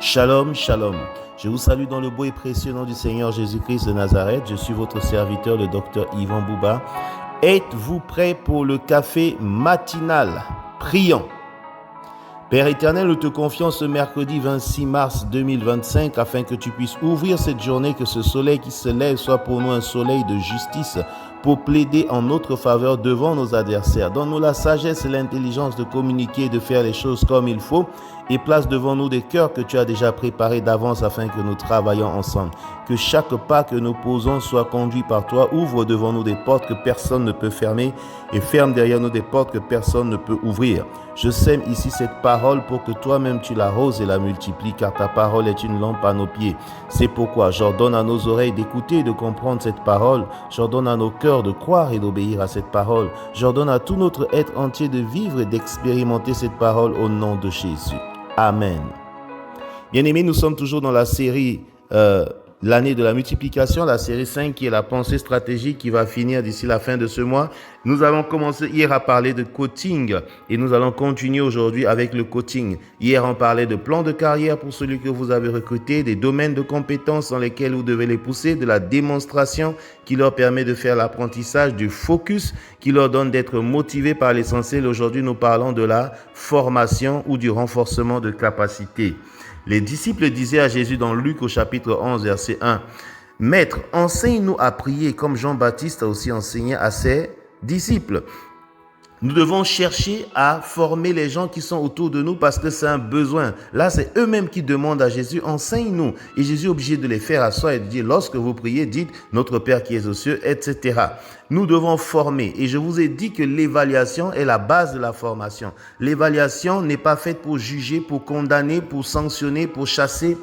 Shalom, shalom. Je vous salue dans le beau et précieux nom du Seigneur Jésus-Christ de Nazareth. Je suis votre serviteur, le docteur Yvan Bouba. Êtes-vous prêts pour le café matinal? Prions. Père éternel, nous te confions ce mercredi 26 mars 2025 afin que tu puisses ouvrir cette journée, que ce soleil qui se lève soit pour nous un soleil de justice pour plaider en notre faveur devant nos adversaires. Donne-nous la sagesse et l'intelligence de communiquer et de faire les choses comme il faut et place devant nous des cœurs que tu as déjà préparés d'avance afin que nous travaillions ensemble. Que chaque pas que nous posons soit conduit par toi. Ouvre devant nous des portes que personne ne peut fermer et ferme derrière nous des portes que personne ne peut ouvrir. Je sème ici cette parole pour que toi-même tu l'arroses et la multiplies, car ta parole est une lampe à nos pieds. C'est pourquoi j'ordonne à nos oreilles d'écouter et de comprendre cette parole. J'ordonne à nos cœurs de croire et d'obéir à cette parole. J'ordonne à tout notre être entier de vivre et d'expérimenter cette parole au nom de Jésus. Amen. Bien-aimés, nous sommes toujours dans la série l'année de la multiplication, la série 5 qui est la pensée stratégique qui va finir d'ici la fin de ce mois. Nous avons commencé hier à parler de coaching et nous allons continuer aujourd'hui avec le coaching. Hier, on parlait de plan de carrière pour celui que vous avez recruté, des domaines de compétences dans lesquels vous devez les pousser, de la démonstration qui leur permet de faire l'apprentissage, du focus qui leur donne d'être motivés par l'essentiel. Aujourd'hui, nous parlons de la formation ou du renforcement de capacités. Les disciples disaient à Jésus dans Luc au chapitre 11, verset 1, « Maître, enseigne-nous à prier comme Jean-Baptiste a aussi enseigné à ses disciples. » Nous devons chercher à former les gens qui sont autour de nous parce que c'est un besoin. Là, c'est eux-mêmes qui demandent à Jésus, enseigne-nous. Et Jésus est obligé de les faire asseoir et de dire, lorsque vous priez, dites, notre Père qui est aux cieux, etc. Nous devons former. Et je vous ai dit que l'évaluation est la base de la formation. L'évaluation n'est pas faite pour juger, pour condamner, pour sanctionner, pour chasser,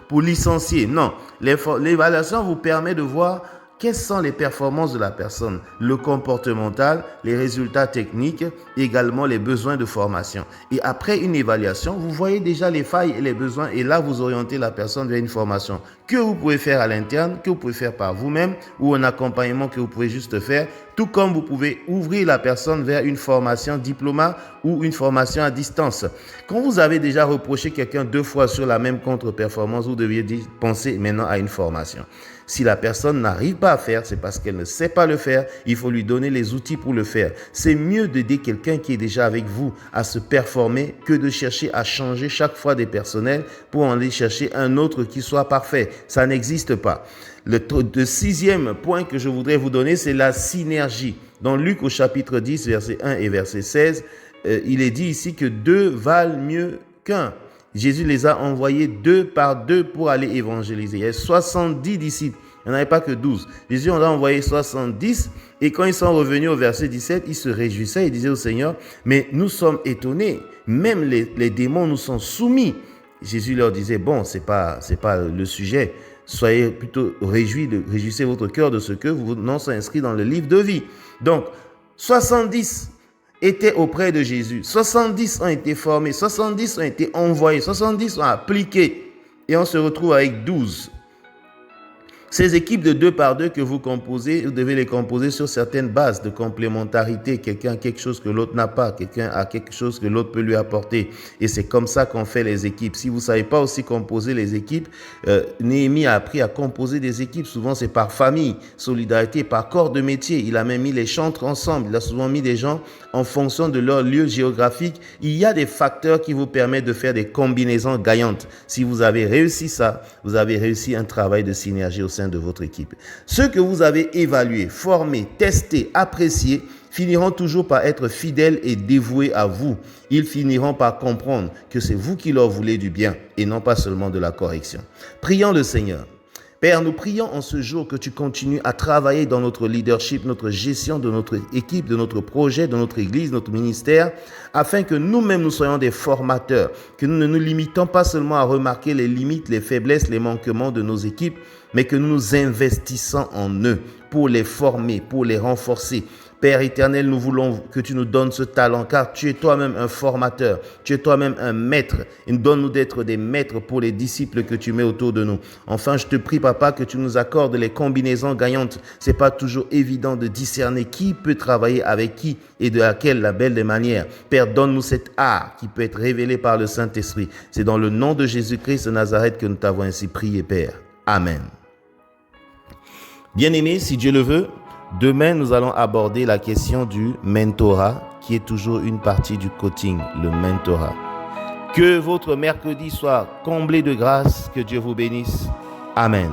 pour licencier. Non. L'évaluation vous permet de voir quelles sont les performances de la personne, le comportemental, les résultats techniques, également les besoins de formation. Et après une évaluation, vous voyez déjà les failles et les besoins et là, vous orientez la personne vers une formation que vous pouvez faire à l'interne, que vous pouvez faire par vous-même ou un accompagnement que vous pouvez juste faire, tout comme vous pouvez ouvrir la personne vers une formation diplôme ou une formation à distance. Quand vous avez déjà reproché quelqu'un 2 fois sur la même contre-performance, vous deviez penser maintenant à une formation. Si la personne n'arrive pas à faire, c'est parce qu'elle ne sait pas le faire. Il faut lui donner les outils pour le faire. C'est mieux d'aider quelqu'un qui est déjà avec vous à se performer que de chercher à changer chaque fois des personnels pour en aller chercher un autre qui soit parfait. Ça n'existe pas. Le 6e point que je voudrais vous donner, c'est la synergie. Dans Luc au chapitre 10, verset 1 et verset 16, il est dit ici que 2 valent mieux qu'un. Jésus les a envoyés 2 par 2 pour aller évangéliser. Il y a 70 disciples. Il n'y en avait pas que 12. Jésus en a envoyé 70 et quand ils sont revenus au verset 17, ils se réjouissaient et disaient au Seigneur, mais nous sommes étonnés. Même les démons nous sont soumis. Jésus leur disait, bon, c'est pas le sujet. Soyez plutôt réjouissez votre cœur de ce que vos noms sont inscrits dans le livre de vie. Donc, 70 étaient auprès de Jésus. 70 ont été formés, 70 ont été envoyés, 70 ont appliqué. Et on se retrouve avec 12. Ces équipes de 2 par 2 que vous composez, vous devez les composer sur certaines bases de complémentarité. Quelqu'un a quelque chose que l'autre n'a pas. Quelqu'un a quelque chose que l'autre peut lui apporter. Et c'est comme ça qu'on fait les équipes. Si vous ne savez pas aussi composer les équipes, Néhémie a appris à composer des équipes. Souvent, c'est par famille, solidarité, par corps de métier. Il a même mis les chantres ensemble. Il a souvent mis des gens en fonction de leur lieu géographique. Il y a des facteurs qui vous permettent de faire des combinaisons gagnantes. Si vous avez réussi ça, vous avez réussi un travail de synergie au sein de votre équipe. Ceux que vous avez évalués, formés, testés, appréciés, finiront toujours par être fidèles et dévoués à vous. Ils finiront par comprendre que c'est vous qui leur voulez du bien et non pas seulement de la correction. Prions le Seigneur. Père, nous prions en ce jour que tu continues à travailler dans notre leadership, notre gestion de notre équipe, de notre projet, de notre église, notre ministère, afin que nous-mêmes nous soyons des formateurs, que nous ne nous limitons pas seulement à remarquer les limites, les faiblesses, les manquements de nos équipes, mais que nous nous investissons en eux pour les former, pour les renforcer, Père éternel, nous voulons que tu nous donnes ce talent, car tu es toi-même un formateur, tu es toi-même un maître. Et donne-nous d'être des maîtres pour les disciples que tu mets autour de nous. Enfin, je te prie, Papa, que tu nous accordes les combinaisons gagnantes. C'est pas toujours évident de discerner qui peut travailler avec qui et de laquelle la belle des manières. Père, donne-nous cet art qui peut être révélé par le Saint-Esprit. C'est dans le nom de Jésus-Christ de Nazareth que nous t'avons ainsi prié, Père. Amen. Bien-aimés, si Dieu le veut, demain, nous allons aborder la question du mentorat, qui est toujours une partie du coaching, le mentorat. Que votre mercredi soit comblé de grâce, que Dieu vous bénisse. Amen.